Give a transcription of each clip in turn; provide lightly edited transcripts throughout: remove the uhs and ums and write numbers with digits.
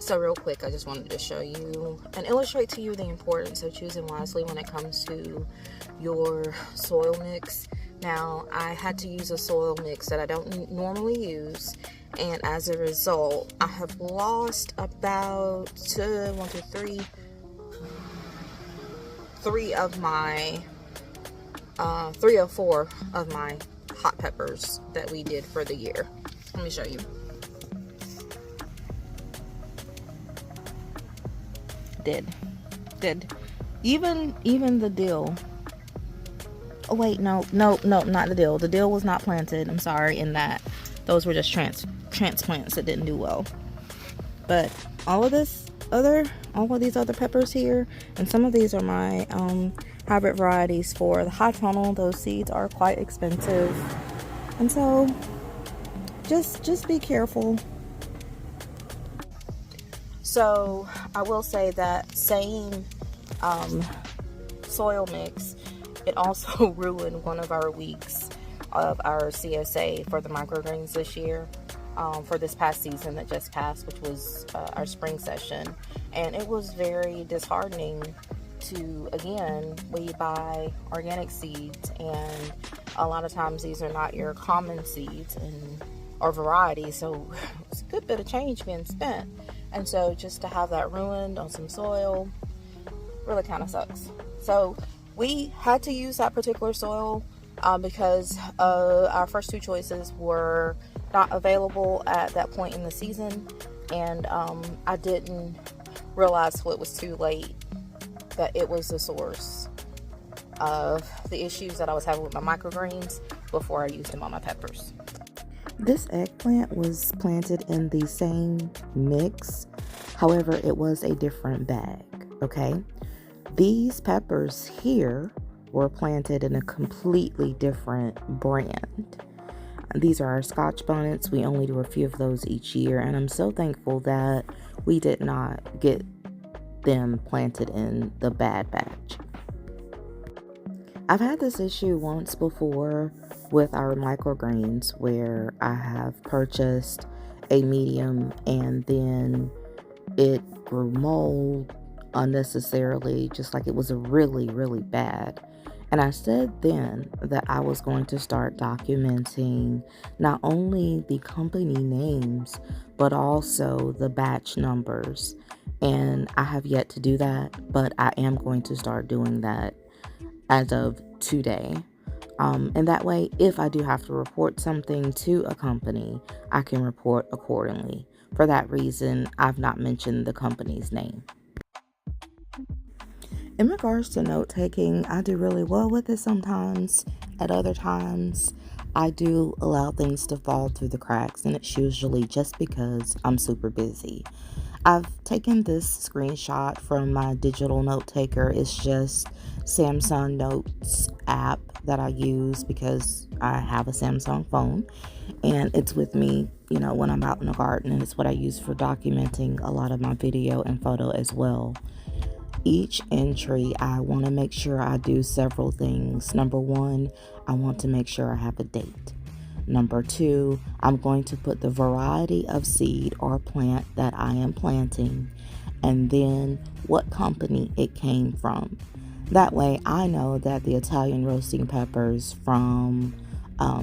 So real quick, I just wanted to show you and illustrate to you the importance of choosing wisely when it comes to your soil mix. Now, I had to use a soil mix that I don't normally use, and as a result, I have lost about three of my 3 or 4 of my hot peppers that we did for the year. Let me show you. Did even the dill. Oh wait, no, not the dill. The dill was not planted. I'm sorry. In that, those were just transplants that didn't do well. But all of these other peppers here, and some of these are my hybrid varieties for the high tunnel. Those seeds are quite expensive, and so just be careful. So I will say that same soil mix, it also ruined one of our weeks of our CSA for the microgreens this year, for this past season that just passed, which was our spring session. And it was very disheartening to, again, we buy organic seeds, and a lot of times these are not your common seeds or varieties, so it's a good bit of change being spent. And so just to have that ruined on some soil really kind of sucks. So we had to use that particular soil because our first 2 choices were not available at that point in the season. And I didn't realize till it was too late that it was the source of the issues that I was having with my microgreens before I used them on my peppers. This eggplant was planted in the same mix, however, it was a different bag, okay? These peppers here were planted in a completely different brand. These are our Scotch bonnets. We only do a few of those each year, and I'm so thankful that we did not get them planted in the bad batch. I've had this issue once before with our microgreens where I have purchased a medium and then it grew mold unnecessarily, just like it was really, really bad. And I said then that I was going to start documenting not only the company names, but also the batch numbers. And I have yet to do that, but I am going to start doing that as of today. And that way, if I do have to report something to a company, I can report accordingly. For that reason, I've not mentioned the company's name. In regards to note taking, I do really well with it sometimes. At other times, I do allow things to fall through the cracks, and it's usually just because I'm super busy. I've taken this screenshot from my digital note taker. It's just Samsung Notes app that I use because I have a Samsung phone, and it's with me, when I'm out in the garden, and it's what I use for documenting a lot of my video and photo as well. Each entry, I want to make sure I do several things. Number 1, I want to make sure I have a date. Number 2, I'm going to put the variety of seed or plant that I am planting, and then what company it came from. That way I know that the Italian roasting peppers from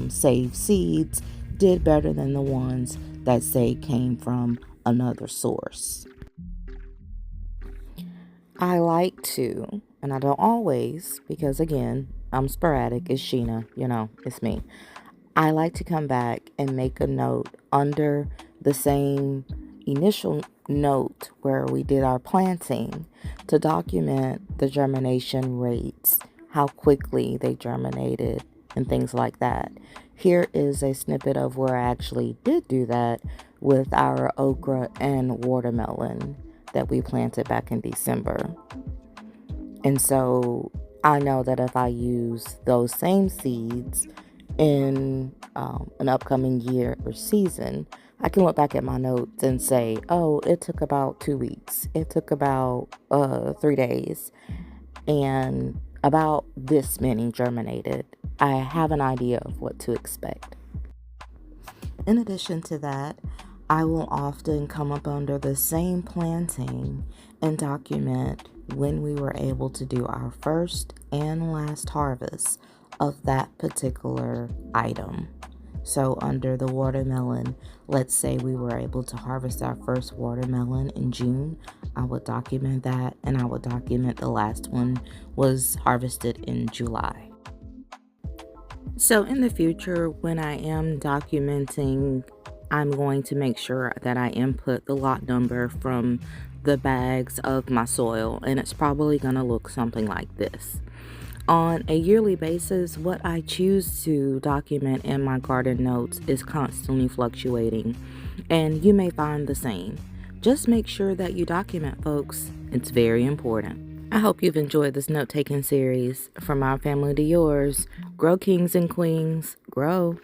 Save Seeds did better than the ones that say came from another source. I like to, and I don't always, because again, I'm sporadic, it's Sheena, it's me. I like to come back and make a note under the same initial note where we did our planting to document the germination rates, how quickly they germinated, and things like that. Here is a snippet of where I actually did do that with our okra and watermelon that we planted back in December. And so I know that if I use those same seeds in an upcoming year or season, I can look back at my notes and say, oh, it took about 2 weeks. It took about 3 days. And about this many germinated. I have an idea of what to expect. In addition to that, I will often come up under the same planting and document when we were able to do our first and last harvest of that particular item. So under the watermelon, let's say we were able to harvest our first watermelon in June. I would document that, and I would document the last one was harvested in July. So in the future, when I am documenting, I'm going to make sure that I input the lot number from the bags of my soil, and it's probably going to look something like this. On a yearly basis, what I choose to document in my garden notes is constantly fluctuating, and you may find the same. Just make sure that you document, folks. It's very important. I hope you've enjoyed this note-taking series. From our family to yours, grow kings and queens, grow.